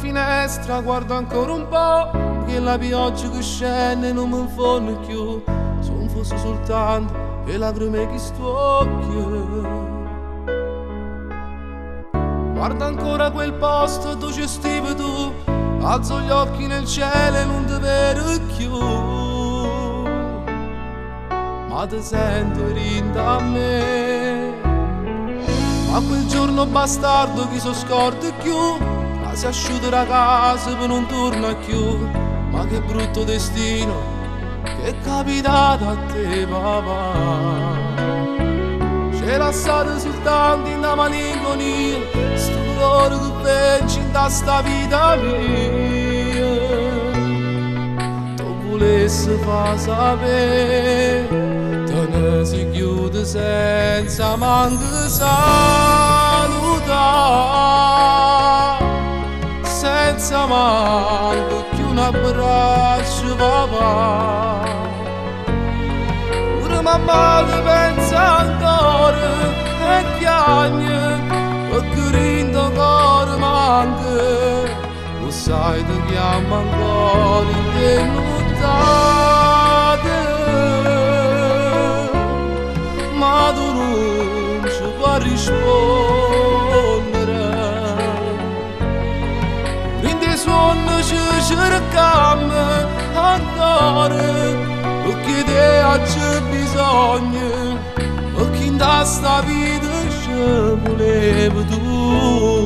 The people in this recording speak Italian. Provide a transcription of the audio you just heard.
finestra guardo ancora un po', che la pioggia che scende non mi fanno più, son fosse soltanto le lacrime che stuocchio. Guarda ancora quel posto dove ci stivi tu, alzo gli occhi nel cielo e non ti vedo più, ma ti sento rinda a me. Ma quel giorno bastardo chi so scorda più, ma si asciuga la casa per non torna più. Ma che brutto destino che è capitato a te, papà. C'è lasciato soltanto in una malinconia, sto dolore che veggi in sta vita mia. Tu volessi far sapere, te ne si chiude senza manco salutare, senza manco più un abbraccio, papà. Mamma ti pensa ancora e piagne, perché rindo ancora manca, lo sai ti chiama ancora in denudate, ma tu non ci puoi rispondere. In dei suoni ci cerchiamo ancora, perché te c'è bisogno, perché in sta vita ci volevi tu.